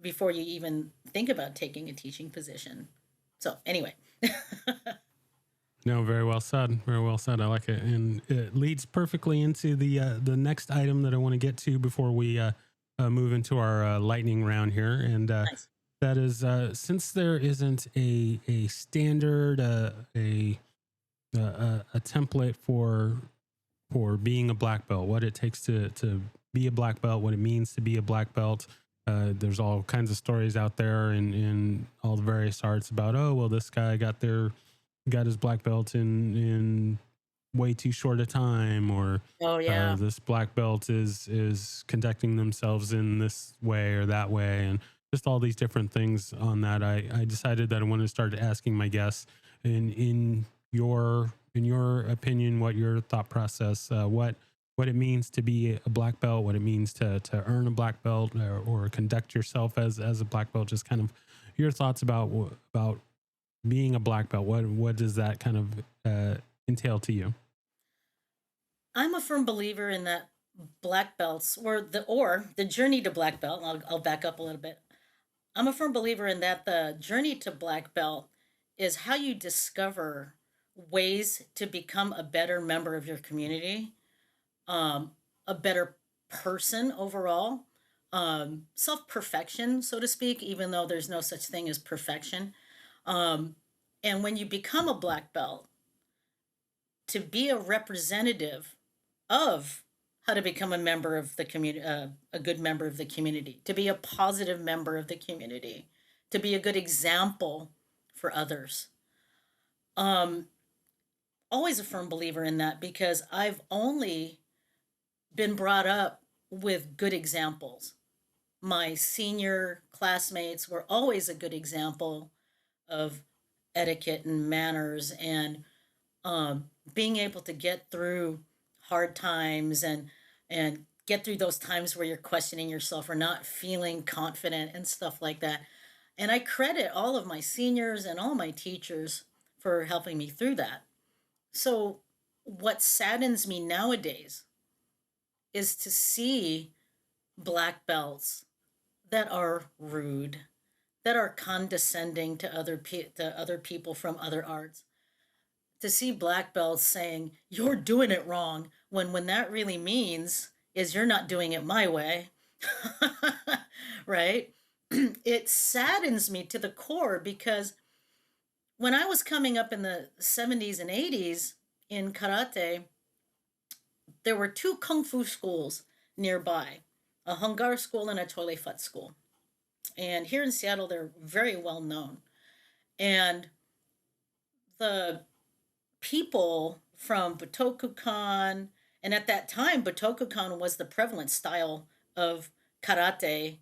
before you even think about taking a teaching position. So anyway, No, very well said. Very well said. I like it, and it leads perfectly into the next item that I want to get to before we move into our lightning round here. And nice. that is, since there isn't a standard a template for being a black belt, what it takes to be a black belt, what it means to be a black belt. There's all kinds of stories out there in all the various arts about, oh, well, this guy got his black belt in way too short a time, or Oh yeah. this black belt is conducting themselves in this way or that way, and just all these different things on that. I decided that I wanted to start asking my guests in your opinion, what your thought process, what it means to be a black belt, what it means to earn a black belt, or conduct yourself as a black belt. Just kind of your thoughts about being a black belt. What does that kind of entail to you? I'm a firm believer in that black belts or the journey to black belt. I'll back up a little bit. I'm a firm believer in that the journey to black belt is how you discover ways to become a better member of your community, a better person overall, self perfection, so to speak, even though there's no such thing as perfection. Um, and when you become a black belt, to be a representative of how to become a member of the community, a good member of the community, to be a positive member of the community, to be a good example for others. Um, Always a firm believer in that because I've only been brought up with good examples. My senior classmates were always a good example of etiquette and manners and being able to get through hard times and get through those times where you're questioning yourself or not feeling confident and stuff like that. And I credit all of my seniors and all my teachers for helping me through that. So what saddens me nowadays is to see black belts that are rude, that are condescending to other people from other arts. To see black belts saying you're doing it wrong when that really means is you're not doing it my way. Right? It saddens me to the core because when I was coming up in the 70s and 80s in karate, there were two kung fu schools nearby, a Hungar school and a Tole Fut school. And here in Seattle, they're very well known. And the people from Butokukan, and at that time, Butokukan was the prevalent style of karate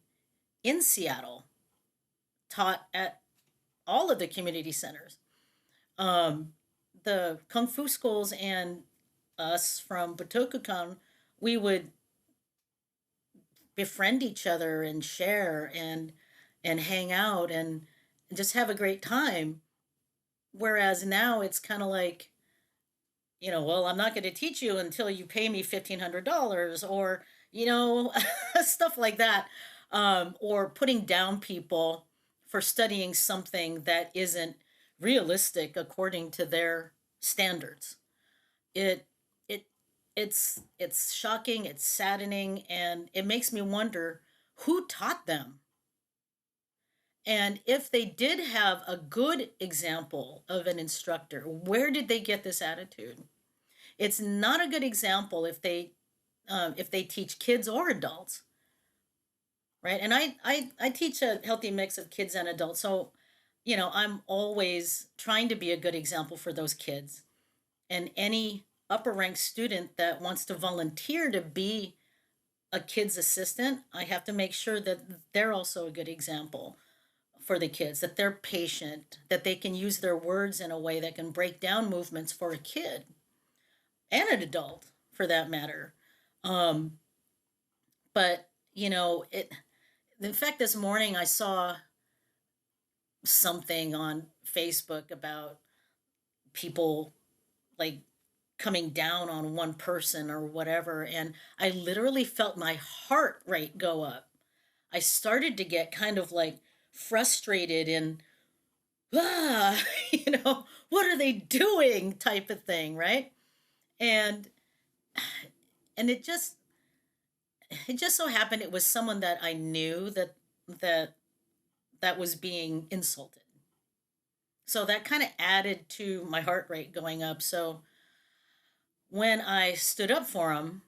in Seattle, taught at all of the community centers. Um, the kung fu schools and us from Butokukan, we would befriend each other and share and hang out and just have a great time. Whereas now it's kind of like well, I'm not going to teach you until you pay me $1,500, or, stuff like that. Or putting down people for studying something that isn't realistic according to their standards. It, it, it's shocking, it's saddening, and it makes me wonder who taught them. And if they did have a good example of an instructor, where did they get this attitude? It's not a good example if they teach kids or adults, right? And I teach a healthy mix of kids and adults, so I'm always trying to be a good example for those kids. And any upper ranked student that wants to volunteer to be a kid's assistant, I have to make sure that they're also a good example for the kids, that they're patient, that they can use their words in a way that can break down movements for a kid and an adult for that matter. Um, but it. In fact, this morning I saw something on Facebook about people like coming down on one person or whatever, and I literally felt my heart rate go up. I started to get kind of like frustrated and ah, what are they doing type of thing, right? And and it just so happened it was someone that I knew that that was being insulted. So that kind of added to my heart rate going up. So when I stood up for him,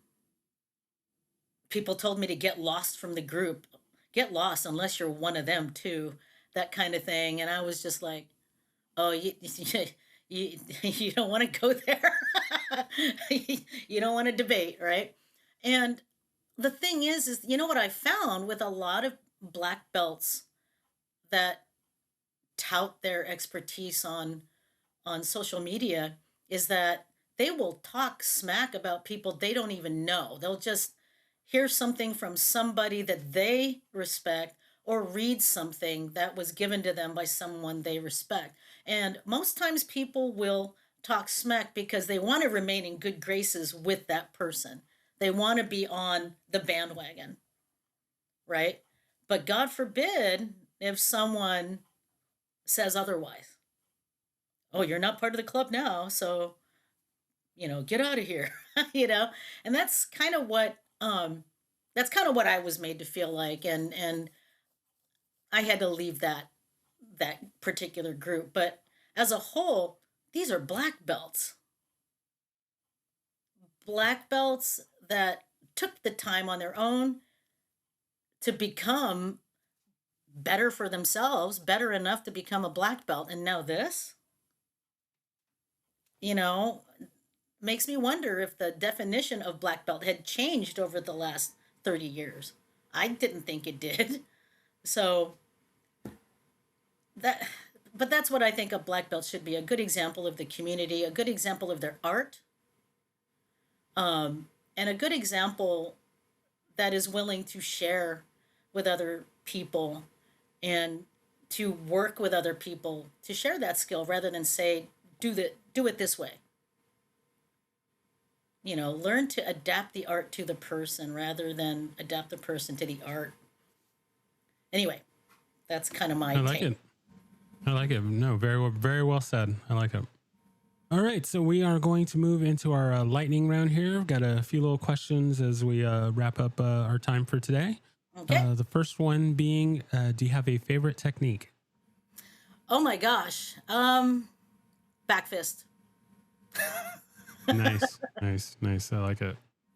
people told me to get lost from the group. Get lost unless you're one of them too, that kind of thing. And I was just like, oh, you don't want to go there. You don't want to debate, right? And the thing is what I found with a lot of black belts that tout their expertise on social media is that they will talk smack about people they don't even know. They'll just hear something from somebody that they respect or read something that was given to them by someone they respect. And most times people will talk smack because they want to remain in good graces with that person. They want to be on the bandwagon, right? But God forbid if someone says otherwise. Oh, you're not part of the club now, so get out of here. you know, and that's kind of what I was made to feel like, and I had to leave that particular group. But as a whole, these are black belts that took the time on their own to become better for themselves, better enough to become a black belt. And now this, you know, makes me wonder if the definition of black belt had changed over the last 30 years. I didn't think it did. So that but that's what I think a black belt should be, a good example of the community, a good example of their art, and a good example that is willing to share with other people and to work with other people to share that skill rather than say do it this way. Learn to adapt the art to the person rather than adapt the person to the art. Anyway, that's kind of my I like take. it. I like it. No, very well said. I like it. All right, so we are going to move into our lightning round here. We've got a few little questions as we wrap up our time for today. Okay. The first one being, do you have a favorite technique? Oh my gosh. Back fist. Nice, nice. I like it.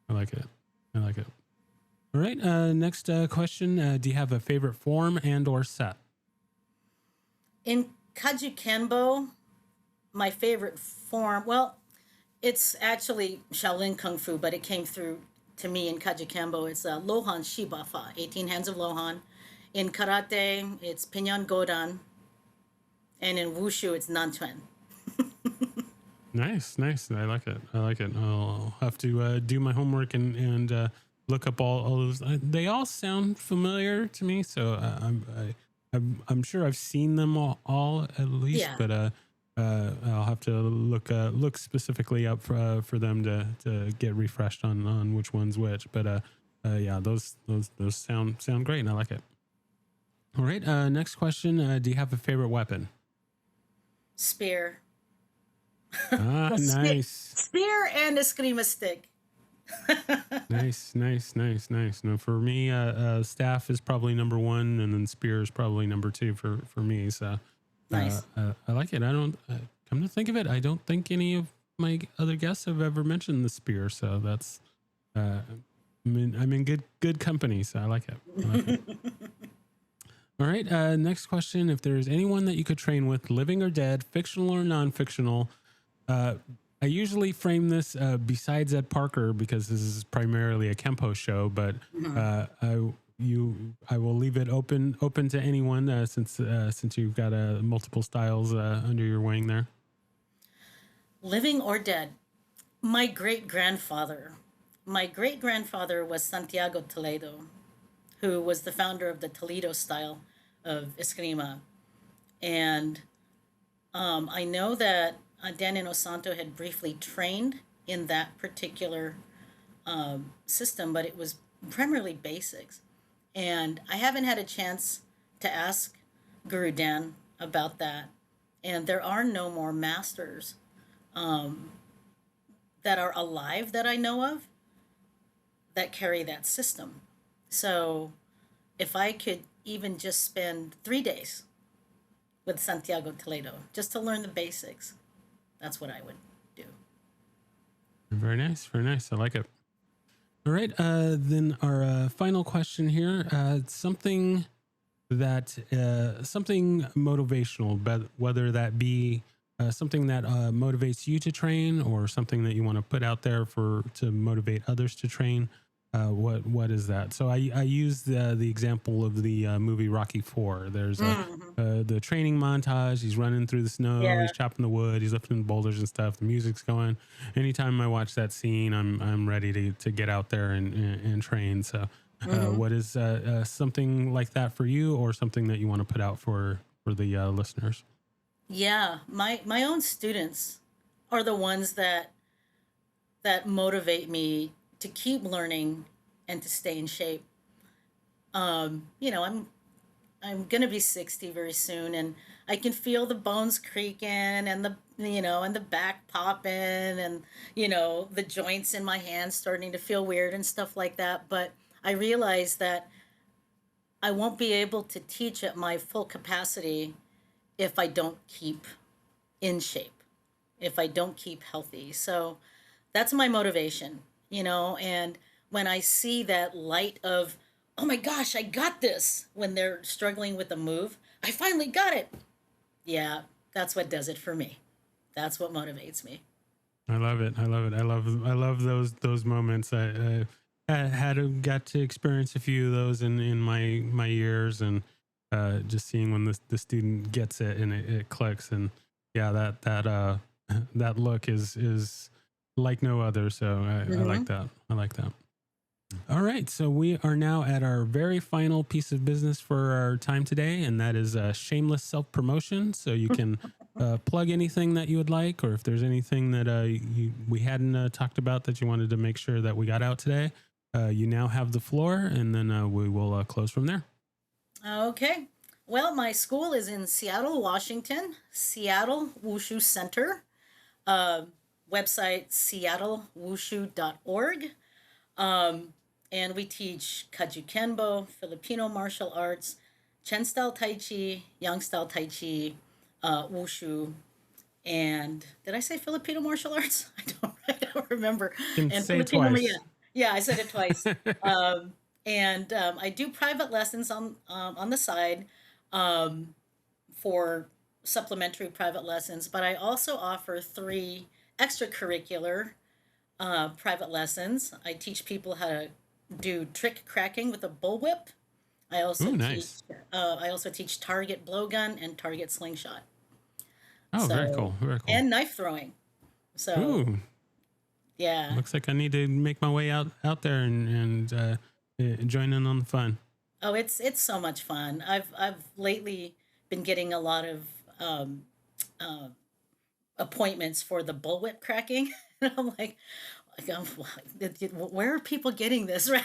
I like it. All right. Next question. Do you have a favorite form and or set? In Kajukenbo, my favorite form, well, it's actually Shaolin Kung Fu, but it came through to me in Kajukenbo. It's Lohan Shibafa, 18 hands of Lohan. In Karate, it's Pinyon Godan. And in Wushu, it's Nantuan. Nice. I like it. I'll have to do my homework and look up all those. They all sound familiar to me, so I'm sure I've seen them all at least. Yeah. But I'll have to look specifically up for them to get refreshed on which one's which. But yeah, those sound great, and I like it. All right. Next question. Do you have a favorite weapon? Spear. Ah, nice. Spear and eskrima stick. Nice. No, for me, staff is probably number one, and then spear is probably number two for me. So, Nice. I like it. I don't come to think of it, I don't think any of my other guests have ever mentioned the spear. So that's, I'm in good company. So I like it. All right. Next question. If there's anyone that you could train with, living or dead, fictional or non-fictional, I usually frame this besides Ed Parker because this is primarily a Kempo show, but I will leave it open to anyone since you've got multiple styles under your wing there. Living or dead. My great grandfather was Santiago Toledo, who was the founder of the Toledo style of eskrima, and I know that Dan Inosanto had briefly trained in that particular system, but it was primarily basics. And I haven't had a chance to ask Guru Dan about that. And there are no more masters that are alive that I know of that carry that system. So if I could even just spend 3 days with Santiago Toledo just to learn the basics, that's what I would do. Very nice. I like it. All right. Then our final question here, something motivational, but whether that be something that motivates you to train or something that you want to put out there to motivate others to train. What is that? So I use the example of the movie Rocky IV. There's the training montage. He's running through the snow. Yeah. He's chopping the wood. He's lifting boulders and stuff. The music's going. Anytime I watch that scene, I'm ready to get out there and train. So what is something like that for you, or something that you want to put out for the listeners? Yeah, my own students are the ones that motivate me to keep learning and to stay in shape. I'm gonna be 60 very soon, and I can feel the bones creaking and the back popping, and the joints in my hands starting to feel weird and stuff like that. But I realize that I won't be able to teach at my full capacity if I don't keep in shape, if I don't keep healthy. So that's my motivation. And when I see that light of, oh my gosh, I got this, when they're struggling with a move, I finally got it. Yeah, that's what does it for me. That's what motivates me. I love it. I love those moments. I got to experience a few of those in my years, and just seeing when the student gets it and it clicks, and yeah, that look is like no other. So I like that. All right. So we are now at our very final piece of business for our time today, and that is shameless self-promotion. So you can plug anything that you would like, or if there's anything that we hadn't talked about that you wanted to make sure that we got out today, you now have the floor, and then we will close from there. Okay. Well, my school is in Seattle, Washington, Seattle Wushu Center. Website seattlewushu.org. And we teach Kaju Kenbo, Filipino martial arts, Chen style Tai Chi, Yang style Tai Chi, Wushu, and did I say Filipino martial arts? I don't remember. You can And say it Filipino, twice. yeah, I said it twice. And I do private lessons on the side for supplementary private lessons, but I also offer 3 extracurricular private lessons. I teach people how to do trick cracking with a bullwhip. I also Ooh, nice. teach target blowgun and target slingshot. Oh, very So, cool. Very cool. and knife throwing. So Ooh, yeah. looks like I need to make my way out there and join in on the fun. Oh, it's so much fun. I've lately been getting a lot of appointments for the bullwhip cracking. And I'm like, where are people getting this, right?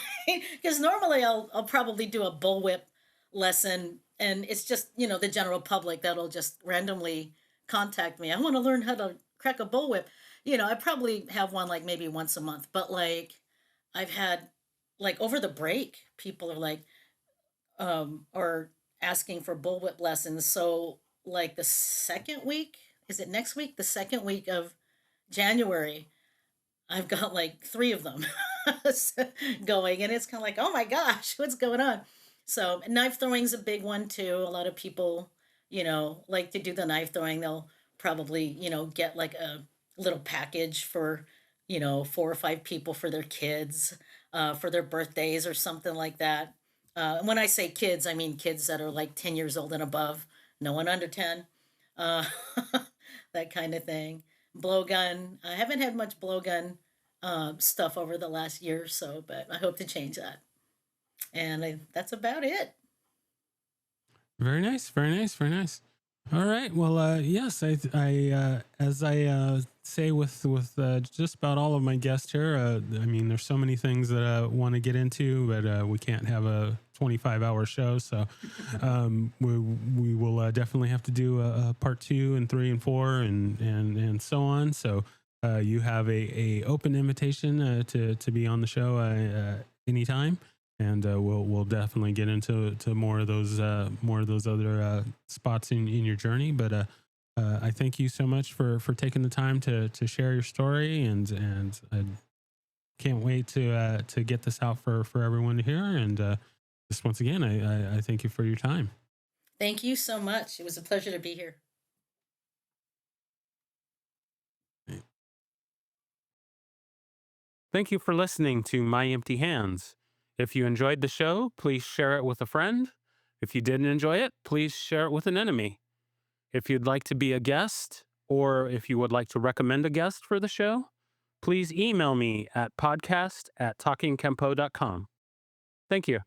Because normally I'll probably do a bullwhip lesson, and it's just the general public that'll just randomly contact me. I want to learn how to crack a bullwhip. I probably have one like maybe once a month, but like I've had like over the break, people are like, are asking for bullwhip lessons. So like the second week, is it next week? The second week of January, I've got like three of them going, and it's kind of like, oh my gosh, what's going on? So knife throwing's a big one too. A lot of people, like to do the knife throwing. They'll probably, get like a little package for, 4 or 5 people for their kids, for their birthdays or something like that. And when I say kids, I mean kids that are like 10 years old and above, no one under 10, uh, that kind of thing. Blowgun. I haven't had much blowgun stuff over the last year or so, but I hope to change that. And that's about it. Very nice, very nice, very nice. All right. Well, yes, as I say with just about all of my guests here, I mean, there's so many things that I want to get into, but we can't have a 25-hour show, so we will definitely have to do a part 2 and 3 and 4 and so on. So you have a open invitation to be on the show anytime. And we'll definitely get into more of those other spots in your journey. But I thank you so much for taking the time to share your story, and I can't wait to get this out for everyone to hear. And just once again, I thank you for your time. Thank you so much. It was a pleasure to be here. Thank you for listening to My Empty Hands. If you enjoyed the show, please share it with a friend. If you didn't enjoy it, please share it with an enemy. If you'd like to be a guest, or if you would like to recommend a guest for the show, please email me at podcast@talkingkempo.com. Thank you.